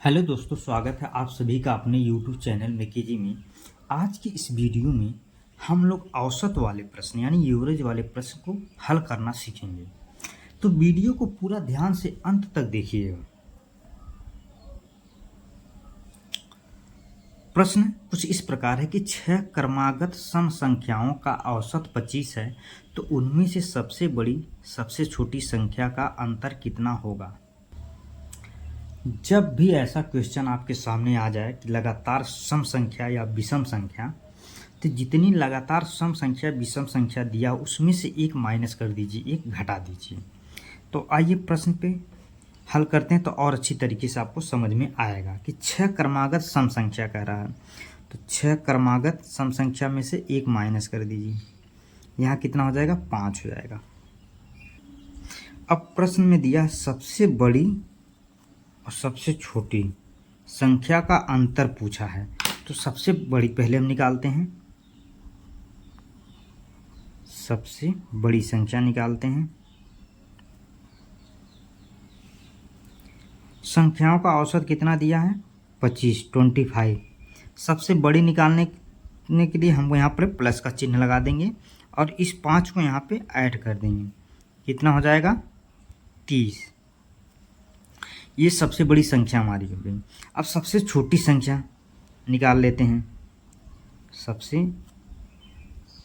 Hello दोस्तों, स्वागत है आप सभी का अपने YouTube चैनल मेकेजी में। आज की इस वीडियो में हम लोग औसत वाले प्रश्न यानी एवरेज वाले प्रश्न को हल करना सीखेंगे। तो वीडियो को पूरा ध्यान से अंत तक देखिएगा। प्रश्न कुछ इस प्रकार है कि 6 क्रमागत सम संख्याओं का औसत 25 है, तो उनमें से सबसे बड़ी सबसे छोटी संख्या का अंतर कितना होगा। जब भी ऐसा क्वेश्चन आपके सामने आ जाए कि लगातार सम संख्या या विषम संख्या, तो जितनी लगातार सम संख्या विषम संख्या दिया उसमें से एक माइनस कर दीजिए, एक घटा दीजिए। तो आइए प्रश्न पे हल करते हैं, तो और अच्छी तरीके से आपको समझ में आएगा कि 6 क्रमागत सम संख्या कह रहा है। तो 6 क्रमागत सम संख्या में से एक माइनस कर दीजिए, यहाँ कितना हो जाएगा, 5 हो जाएगा। अब प्रश्न में दिया सबसे बड़ी और सबसे छोटी संख्या का अंतर पूछा है, तो सबसे बड़ी पहले हम निकालते हैं, सबसे बड़ी संख्या निकालते हैं। संख्याओं का औसत कितना दिया है, 25। सबसे बड़ी निकालने के लिए हम यहाँ पर प्लस का चिन्ह लगा देंगे और इस 5 को यहाँ पे ऐड कर देंगे, कितना हो जाएगा, 30। ये सबसे बड़ी संख्या हमारी हो गई। अब सबसे छोटी संख्या निकाल लेते हैं। सबसे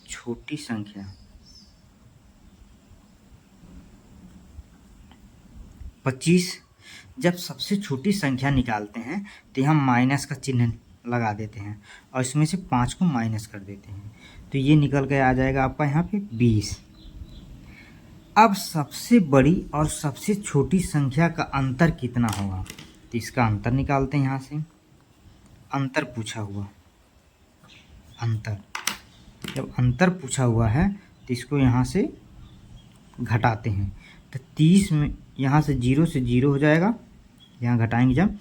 छोटी संख्या 25। जब सबसे छोटी संख्या निकालते हैं तो हम माइनस का चिन्ह लगा देते हैं और इसमें से 5 को माइनस कर देते हैं, तो ये निकल के आ जाएगा आपका यहाँ पे 20। अब सबसे बड़ी और सबसे छोटी संख्या का अंतर कितना होगा, तो इसका अंतर निकालते हैं। यहाँ से अंतर पूछा हुआ, अंतर, जब अंतर पूछा हुआ है तो इसको यहाँ से घटाते हैं। तो 30 में यहाँ से 0 से 0 हो जाएगा, यहाँ घटाएंगे जब,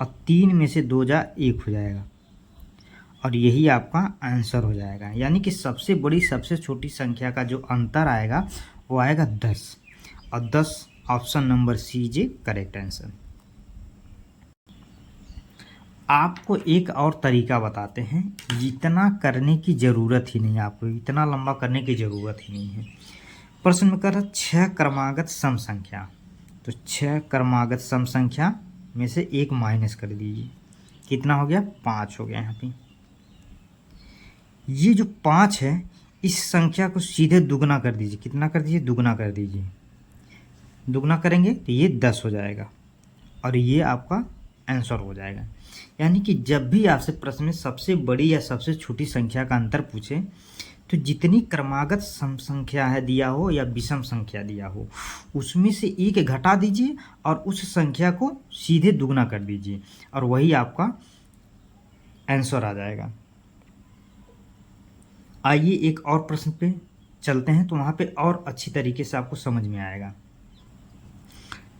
और 3 में से 2 जा 1 हो जाएगा और यही आपका आंसर हो जाएगा। यानी कि सबसे बड़ी सबसे छोटी संख्या का जो अंतर आएगा वो आएगा 10, और 10 option number C is correct answer. आपको एक और तरीका बताते हैं, इतना करने की ज़रूरत ही नहीं है, आपको इतना लंबा करने की ज़रूरत ही नहीं है। प्रश्न में कर 6 क्रमागत सम संख्या, तो 6 क्रमागत सम संख्या में से एक माइनस कर दीजिए, कितना हो गया, 5 हो गया। यहाँ पे ये जो 5 है इस संख्या को सीधे दुगना कर दीजिए, कितना कर दीजिए, दुगना कर दीजिए। दुगना करेंगे तो ये 10 हो जाएगा और ये आपका आंसर हो जाएगा। यानी कि जब भी आपसे प्रश्न में सबसे बड़ी या सबसे छोटी संख्या का अंतर पूछे, तो जितनी क्रमागत सम संख्या है दिया हो या विषम संख्या दिया हो उसमें से एक घटा दीजिए और उस संख्या को सीधे दुगना कर दीजिए और वही आपका आंसर आ जाएगा। आइए एक और प्रश्न पे चलते हैं, तो वहाँ पे और अच्छी तरीके से आपको समझ में आएगा।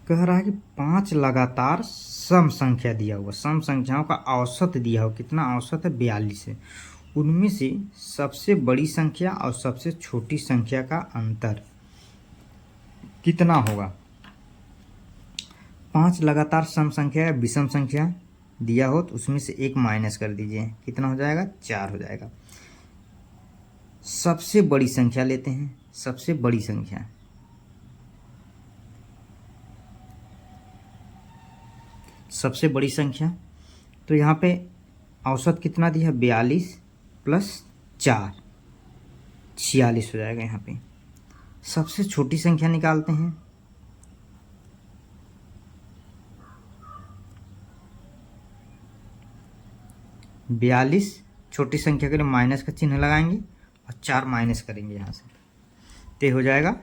कह रहा है कि 5 लगातार सम संख्या दिया हुआ, सम संख्याओं का औसत दिया हो, कितना औसत है, 42 है। उनमें से सबसे बड़ी संख्या और सबसे छोटी संख्या का अंतर कितना होगा। 5 लगातार सम संख्या या विषम संख्या दिया हो तो उसमें से एक माइनस कर दीजिए, कितना हो जाएगा, 4 हो जाएगा। सबसे बड़ी संख्या लेते हैं, सबसे बड़ी संख्या, सबसे बड़ी संख्या, तो यहाँ पे औसत कितना दिया, 42 प्लस 4, 46 हो जाएगा। यहाँ पे सबसे छोटी संख्या निकालते हैं, बयालीस छोटी संख्या के लिए माइनस का चिन्ह लगाएंगे और 4 माइनस करेंगे यहाँ से, तो हो जाएगा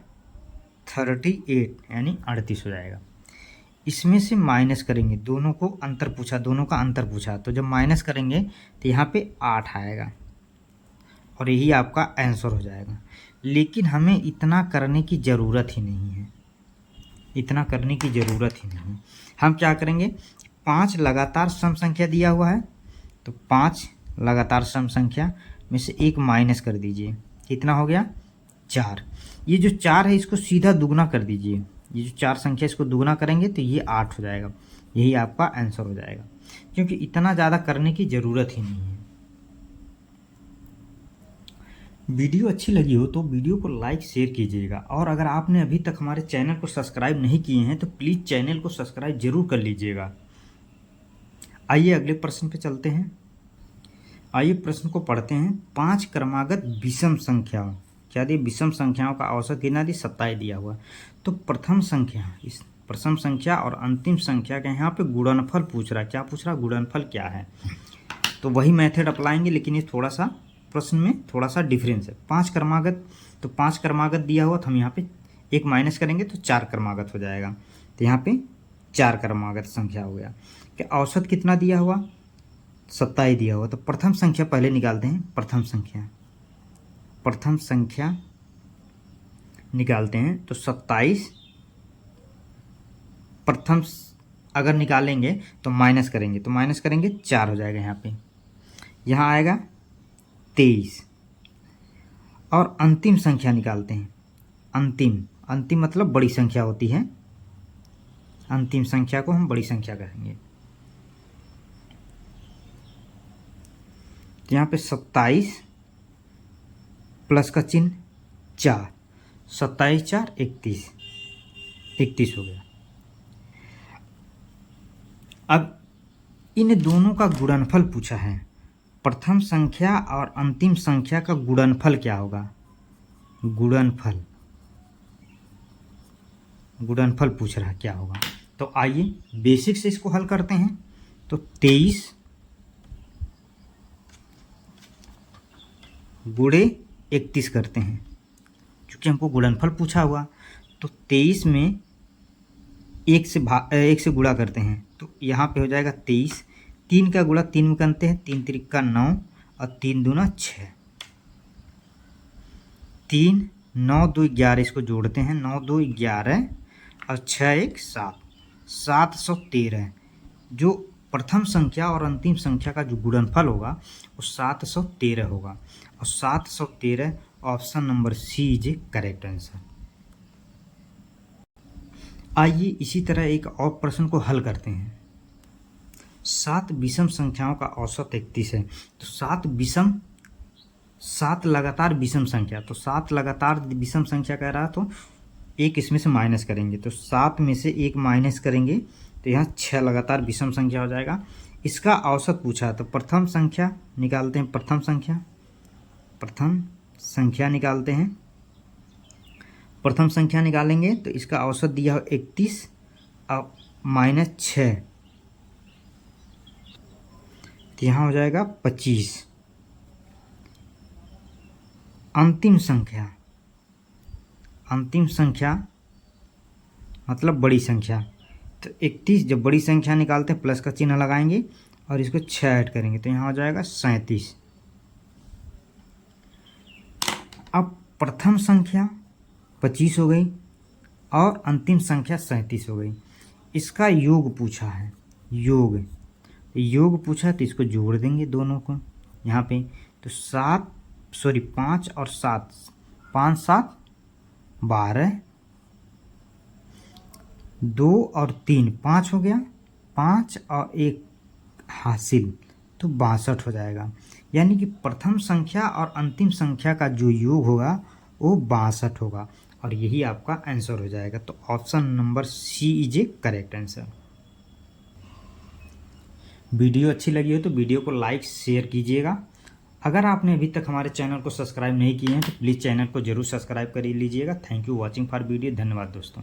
38 यानी 38 हो जाएगा। इसमें से माइनस करेंगे, दोनों को अंतर पूछा, दोनों का अंतर पूछा, तो जब माइनस करेंगे तो यहाँ पे 8 आएगा और यही आपका आंसर हो जाएगा। लेकिन हमें इतना करने की ज़रूरत ही नहीं है, इतना करने की ज़रूरत ही नहीं है। हम क्या करेंगे, 5 लगातार सम संख्या दिया हुआ है, तो 5 लगातार सम संख्या में से एक माइनस कर दीजिए, कितना हो गया, 4। ये जो 4 है इसको सीधा दुगना कर दीजिए, ये जो 4 संख्या इसको दुगना करेंगे तो ये 8 हो जाएगा, यही आपका आंसर हो जाएगा। क्योंकि इतना ज़्यादा करने की ज़रूरत ही नहीं है। वीडियो अच्छी लगी हो तो वीडियो को लाइक शेयर कीजिएगा, और अगर आपने अभी तक हमारे चैनल को सब्सक्राइब नहीं किए हैं तो प्लीज़ चैनल को सब्सक्राइब जरूर कर लीजिएगा। आइए अगले प्रश्न पे चलते हैं। आइए प्रश्न को पढ़ते हैं। 5 क्रमागत विषम संख्याओं, क्या दी? विषम संख्याओं का औसत कितना दी? 27 दिया हुआ। तो प्रथम संख्या, इस प्रथम संख्या और अंतिम संख्या के यहाँ पे गुणनफल पूछ रहा है। क्या पूछ रहा है? गुणनफल क्या है। तो वही मेथड अप्लाएंगे, लेकिन ये थोड़ा सा प्रश्न में थोड़ा सा डिफरेंस है। 5 क्रमागत, तो 5 क्रमागत दिया हुआ, तो हम यहाँ पे एक माइनस करेंगे तो 4 क्रमागत हो जाएगा। तो यहाँ पे 4 क्रमागत संख्या हो गया। कि औसत कितना दिया हुआ? 27 दिया हुआ। तो प्रथम संख्या पहले निकालते हैं। प्रथम संख्या निकालते हैं तो 27 प्रथम अगर निकालेंगे तो माइनस करेंगे, तो माइनस करेंगे 4 हो जाएगा। यहाँ पे यहाँ आएगा 23। और अंतिम संख्या निकालते हैं। अंतिम मतलब बड़ी संख्या होती है। अंतिम संख्या को हम बड़ी संख्या कहेंगे। तो यहाँ पे 27 प्लस का चिन्ह 4, 27 4 31 हो गया। अब इन दोनों का गुणनफल पूछा है। प्रथम संख्या और अंतिम संख्या का गुणनफल क्या होगा? गुणनफल पूछ रहा है क्या होगा। तो आइए बेसिक से इसको हल करते हैं। तो 23 गुणे 31 करते हैं, क्योंकि हमको गुणनफल पूछा हुआ। तो 23 में 1 से गुणा करते हैं, तो यहाँ पे हो जाएगा 23। 3 का गुणा 3 में करते हैं, 3 त्रिका 9 और 3 दूना 6। 3 9 2 11, इसको जोड़ते हैं। 9 2 11 और 6 1 7, 713। जो प्रथम संख्या और अंतिम संख्या का जो गुणनफल होगा वो 713 होगा। और 713 option number C is a correct answer. आइए इसी तरह एक और प्रश्न को हल करते हैं। 7 विषम संख्याओं का औसत 31 है। तो 7 लगातार विषम संख्या, तो 7 लगातार विषम संख्या कह रहा, तो एक इसमें से माइनस करेंगे, तो 7 में से एक माइनस करेंगे तो यहाँ 6 लगातार विषम संख्या हो जाएगा। इसका औसत पूछा, तो प्रथम संख्या निकालते हैं। प्रथम संख्या निकालते हैं। प्रथम संख्या निकालेंगे तो इसका औसत दिया हो 31 और -6, तो यहाँ हो जाएगा 25। अंतिम संख्या मतलब बड़ी संख्या, तो 31 जब बड़ी संख्या निकालते हैं प्लस का चिन्ह लगाएंगे और इसको 6 ऐड करेंगे, तो यहाँ हो जाएगा 37। अब प्रथम संख्या 25 हो गई और अंतिम संख्या 37 हो गई। इसका योग पूछा है। योग पूछा तो इसको जोड़ देंगे दोनों को यहाँ पे। तो 5 और 7, 5 7 12, 2 और 3 5 हो गया, 5 और 1 हासिल, तो 62 हो जाएगा। यानी कि प्रथम संख्या और अंतिम संख्या का जो योग होगा वो 62 होगा, और यही आपका आंसर हो जाएगा। तो option number C is a correct answer. Video अच्छी लगी हो तो वीडियो को लाइक शेयर कीजिएगा। अगर आपने अभी तक हमारे चैनल को सब्सक्राइब नहीं किए हैं तो प्लीज़ चैनल को जरूर सब्सक्राइब कर लीजिएगा। Thank you watching for video. धन्यवाद दोस्तों।